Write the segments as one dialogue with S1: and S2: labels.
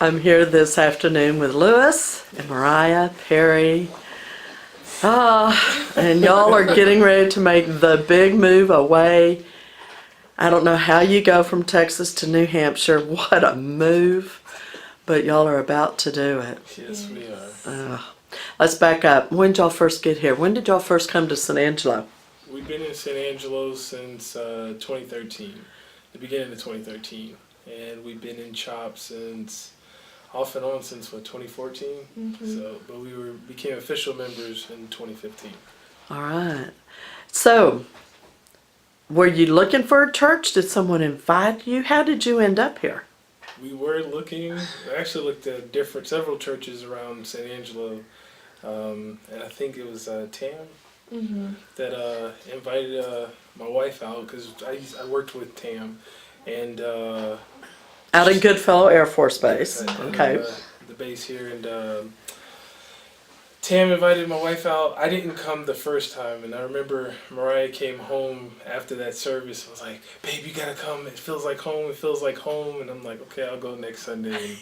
S1: I'm here this afternoon with Lewis and Myriah Perry. And y'all are getting ready to make the big move away. I don't know how you go from Texas to New Hampshire. What a move. But y'all are about to do it.
S2: Yes, we are.
S1: Let's back up. When did y'all first get here? When did y'all first come to San Angelo?
S2: We've been in San Angelo since 2013, the beginning of 2013. And we've been in CHOP since, off and on since, 2014? Mm-hmm. But we became official members in 2015.
S1: All right. So, were you looking for a church? Did someone invite you? How did you end up here?
S2: We were looking, I actually looked at several churches around San Angelo, and I think it was Tam that invited my wife out, because I worked with Tam, and
S1: out in Goodfellow Air Force Base. Okay.
S2: The base here, and Tam invited my wife out. I didn't come the first time, and I remember Myriah came home after that service and was like, "Babe, you gotta come. It feels like home. It feels like home." And I'm like, "Okay, I'll go next Sunday."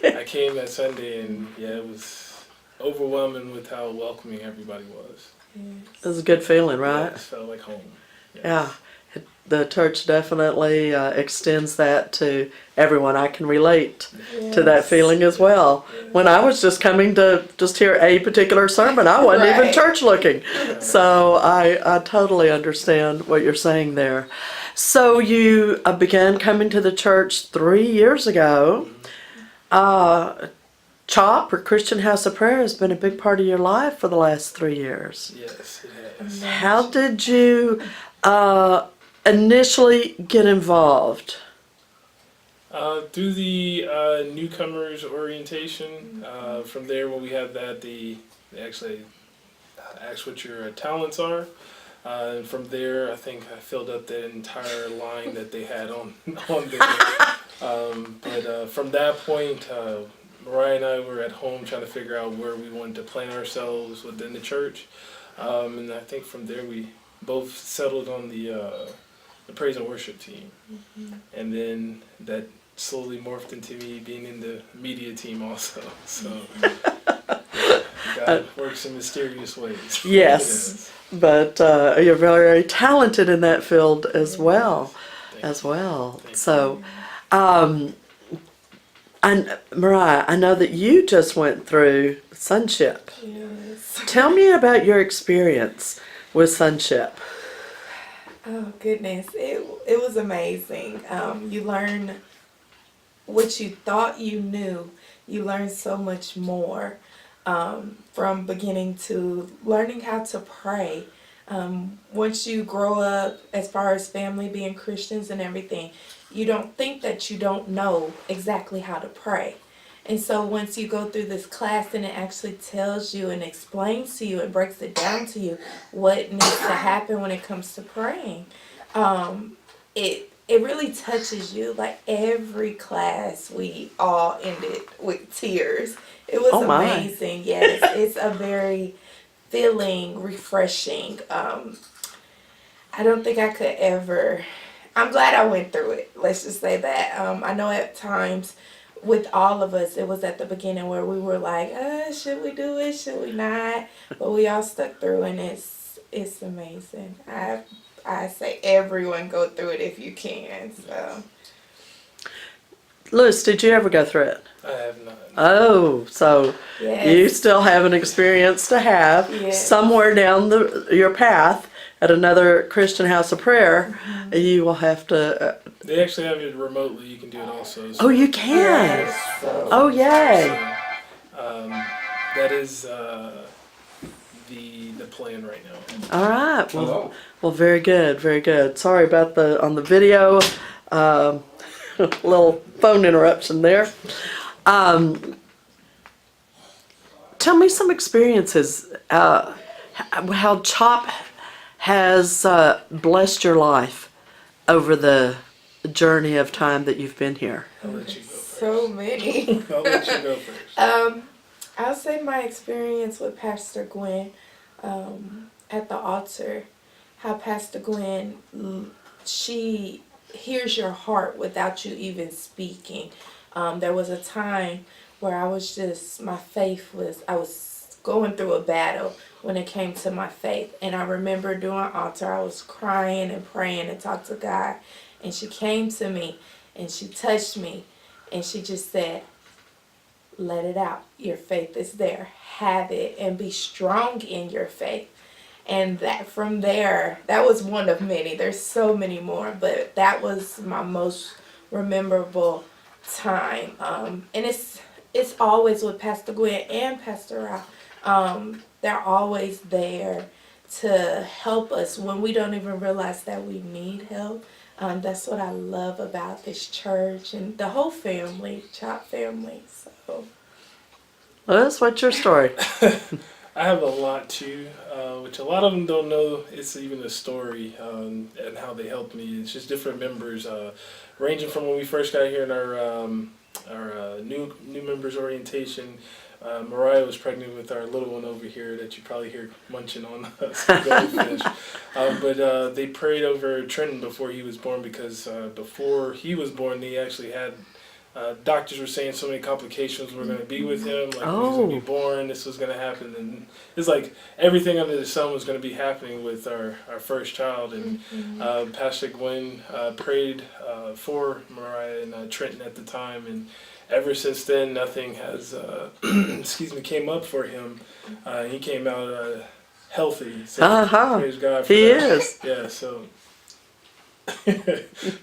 S2: And I came that Sunday, and yeah, it was overwhelming with how welcoming everybody was.
S1: It was a good feeling, right?
S2: Yeah, it felt like home. Yes.
S1: Yeah. The church definitely extends that to everyone. I can relate to that feeling as well. When I was just coming to just hear a particular sermon, I wasn't even church looking. So I totally understand what you're saying there. So you began coming to the church 3 years ago. CHOP, or Christian House of Prayer, has been a big part of your life for the last 3 years.
S2: Yes, it has.
S1: How did you initially get involved?
S2: Through the newcomers orientation. From there, when we had that, they actually asked what your talents are. And from there, I think I filled up the entire line that they had on there. But from that point, Myriah and I were at home trying to figure out where we wanted to plant ourselves within the church. And I think from there we both settled on the praise and worship team. And then that slowly morphed into me being in the media team also. So God works in mysterious ways.
S1: Yes, but you're very talented in that field as well. So, and Myriah, I know that you just went through sonship.
S3: Yes.
S1: Tell me about your experience with sonship.
S3: Oh goodness, it was amazing. You learn what you thought you knew. You learn so much more from beginning to learning how to pray. Once you grow up, as far as family being Christians and everything, you don't think that you don't know exactly how to pray. And so once you go through this class and it actually tells you and explains to you and breaks it down to you what needs to happen when it comes to praying, it really touches you. Like every class, we all ended with tears. It was amazing. Yes, it's a very feeling, refreshing. I don't think I could ever. I'm glad I went through it. Let's just say that. I know at times, with all of us, it was at the beginning where we were like, should we do it? Should we not? But we all stuck through, and it's amazing. I say everyone go through it if you can. So,
S1: Lewis, did you ever go through it?
S2: I have not.
S1: Oh, so you still have an experience to have somewhere down your path at another Christian House of Prayer. You will have to.
S2: They actually have it remotely. You can do it also. So.
S1: Oh, you can. Oh, yay!
S2: So, that is the plan right now.
S1: All right. Well, very good, very good. Sorry about on the video, little phone interruption there. Tell me some experiences, how CHOP has blessed your life over the journey of time that you've been here.
S2: I'll let you go first.
S3: So many.
S2: I'll let you go first.
S3: I'll say my experience with Pastor Gwen at the altar. How Pastor Gwen, she hears your heart without you even speaking. There was a time where I was I was going through a battle when it came to my faith. And I remember doing altar, I was crying and praying and talked to God. And she came to me and she touched me and she just said, let it out. Your faith is there. Have it and be strong in your faith. And that from there, that was one of many. There's so many more, but that was my most memorable time. And it's always with Pastor Gwen and Pastor Ralph. They're always there to help us when we don't even realize that we need help. That's what I love about this church and the whole family, Chop family. So.
S1: Liz, what's your story?
S2: I have a lot too, which a lot of them don't know it's even a story, and how they helped me. It's just different members, ranging from when we first got here in our new members orientation. Myriah was pregnant with our little one over here that you probably hear munching on some goldfish. But they prayed over Trenton before he was born because before he was born, they actually had. Doctors were saying so many complications were going to be with him, like he was going to be born, this was going to happen, and it's like everything under the sun was going to be happening with our first child. And Pastor Gwen prayed for Myriah and Trenton at the time, and ever since then nothing has came up for him. He came out healthy, so praise God for
S1: he
S2: that.
S1: is.
S2: Yeah, so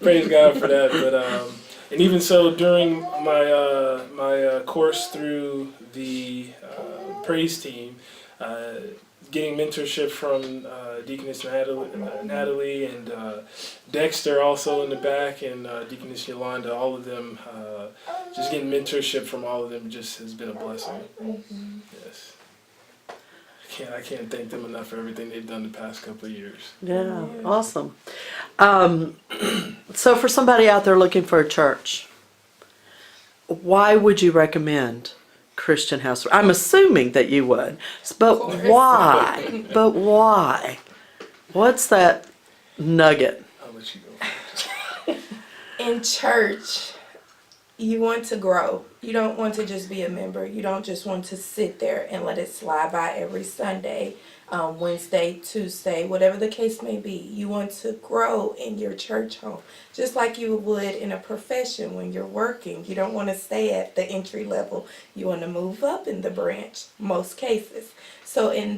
S2: praise God for that. But and even so, during my course through the praise team, getting mentorship from Deaconess Natalie and Dexter also in the back, and Deaconess Yolanda, all of them, just getting mentorship from all of them just has been a blessing. Yes. I can't thank them enough for everything they've done the past couple of years.
S1: Yeah, awesome. So for somebody out there looking for a church, why would you recommend Christian House? I'm assuming that you would, but why? But why? What's that nugget?
S2: I'll let you go.
S3: In church, you want to grow. You don't want to just be a member. You don't just want to sit there and let it slide by every Sunday, Wednesday, Tuesday, whatever the case may be. You want to grow in your church home, just like you would in a profession when you're working. You don't want to stay at the entry level. You want to move up in the branch, most cases. So in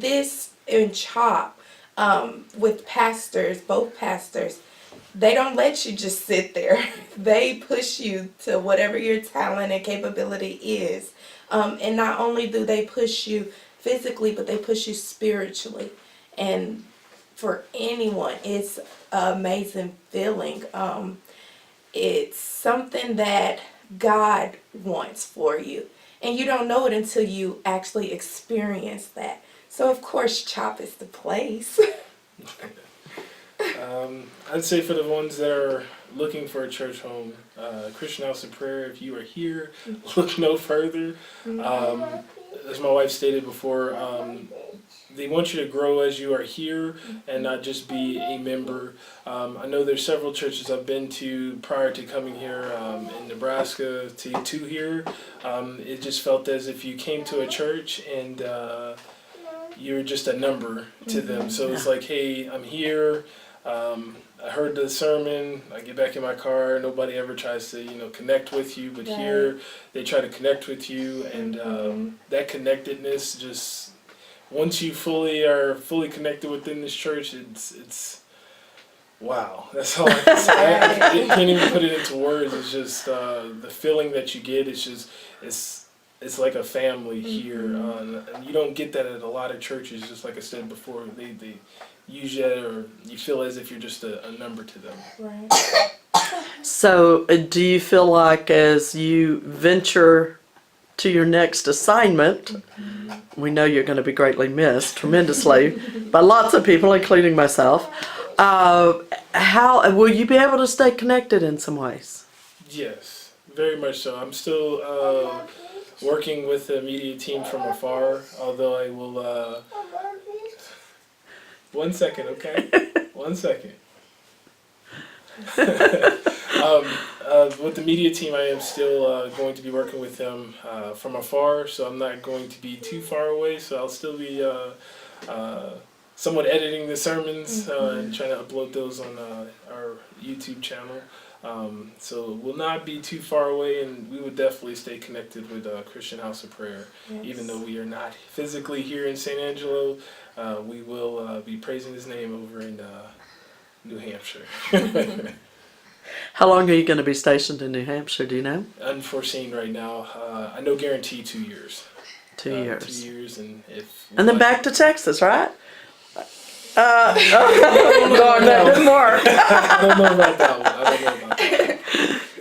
S3: CHOP, with pastors, both pastors, they don't let you just sit there. They push you to whatever your talent and capability is. And not only do they push you physically, but they push you spiritually. And for anyone, it's an amazing feeling. It's something that God wants for you. And you don't know it until you actually experience that. So, of course, CHOP is the place.
S2: I'd say for the ones that are looking for a church home, Christian House of Prayer, if you are here, look no further. As my wife stated before, they want you to grow as you are here and not just be a member. I know there's several churches I've been to prior to coming here in Nebraska to here. It just felt as if you came to a church and you're just a number to them. So it's like, hey, I'm here. I heard the sermon, I get back in my car, nobody ever tries to, connect with you, but here they try to connect with you, and that connectedness just, once you are fully connected within this church, it's wow. That's all I can say. I can't even put it into words. It's just the feeling that you get, it's like a family here, and you don't get that at a lot of churches, just like I said before, they use you, or you feel as if you're just a number to them.
S3: Right.
S1: So do you feel like as you venture to your next assignment, we know you're going to be greatly missed tremendously by lots of people, including myself, how will you be able to stay connected in some ways?
S2: Yes, very much so. I'm still working with the media team from afar, although I will... 1 second, okay? 1 second. With the media team, I am still going to be working with them from afar, so I'm not going to be too far away. So I'll still be somewhat editing the sermons and trying to upload those on our YouTube channel. So we'll not be too far away, and we would definitely stay connected with Christian House of Prayer.
S3: Yes.
S2: Even though we are not physically here in St. Angelo, we will be praising his name over in New Hampshire.
S1: How long are you going to be stationed in New Hampshire? Do you know?
S2: Unforeseen right now. I know guarantee 2 years.
S1: 2 years.
S2: 2 years, and if
S1: And then back to Texas, right? Darn, that didn't work.
S2: I don't know about that one. I don't know about that.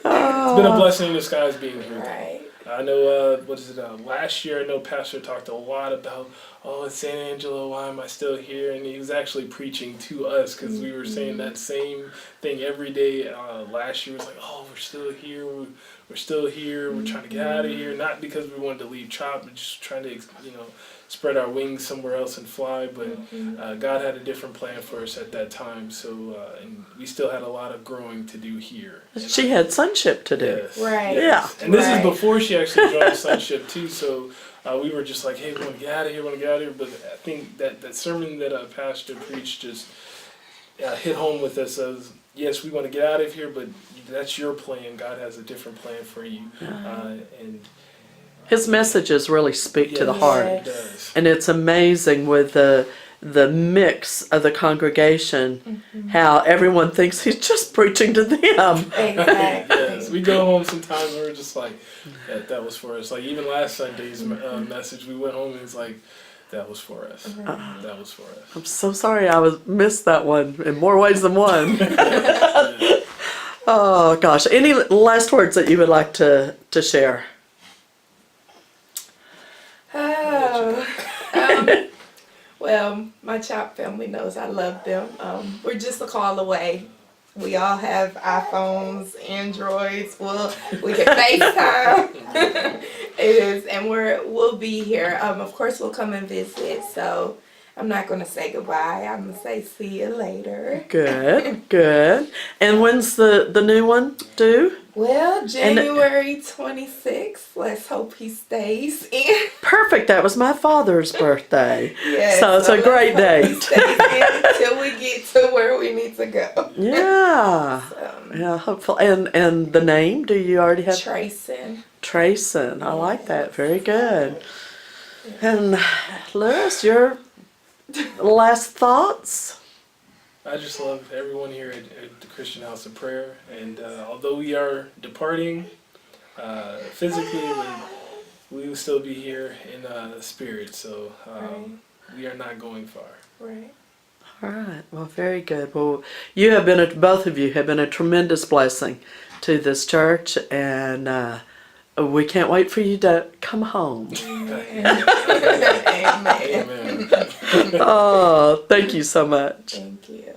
S2: It's been a blessing in disguise being here.
S3: Right.
S2: I know, last year I know Pastor talked a lot about, it's San Angelo, why am I still here? And he was actually preaching to us because we were saying that same thing every day. Last year was like, we're still here, we're still here, we're trying to get out of here. Not because we wanted to leave CHOP, but just trying to, spread our wings somewhere else and fly. But God had a different plan for us at that time. So, and we still had a lot of growing to do here.
S1: She had sonship to do.
S2: Yes.
S3: Right.
S2: Yes. And this is
S3: Right.
S2: before she actually joined sonship too. So we were just like, hey, we want to get out of here, But I think that sermon that Pastor preached just hit home with us as, yes, we want to get out of here, but that's your plan. God has a different plan for you. And
S1: His messages really speak to the heart.
S2: It does.
S1: And it's amazing with the mix of the congregation, how everyone thinks he's just preaching to them.
S3: Exactly.
S2: Yes, we go home sometimes and we're just like, that was for us. Like even last Sunday's message, we went home and it's like, that was for us. That was for us.
S1: I'm so sorry I missed that one in more ways than one. Oh gosh, any last words that you would like to share?
S3: Well, my CHOP family knows I love them. We're just a call away. We all have iPhones, Androids. We can FaceTime. It is, and we'll be here. Of course, we'll come and visit. So I'm not gonna say goodbye. I'm gonna say see you later.
S1: Good. And when's the new one due?
S3: Well, January 26th. Let's hope he stays in.
S1: Perfect. That was my father's birthday.
S3: Yes,
S1: So it's a great
S3: let's hope he
S1: date.
S3: stays in until we get to where we need to go.
S1: Yeah. Yeah, hopefully. And the name, do you already have?
S3: Tracing.
S1: Tracing. I like that. Very good. And Lewis, your last thoughts?
S2: I just love everyone here at the Christian House of Prayer. And although we are departing physically, we will still be here in spirit. So we are not going far.
S3: Right.
S1: All right. Well, very good. Well, you have been, both of you have been a tremendous blessing to this church, and we can't wait for you to come home.
S3: Amen.
S2: Amen.
S1: Oh, thank you so much.
S3: Thank you.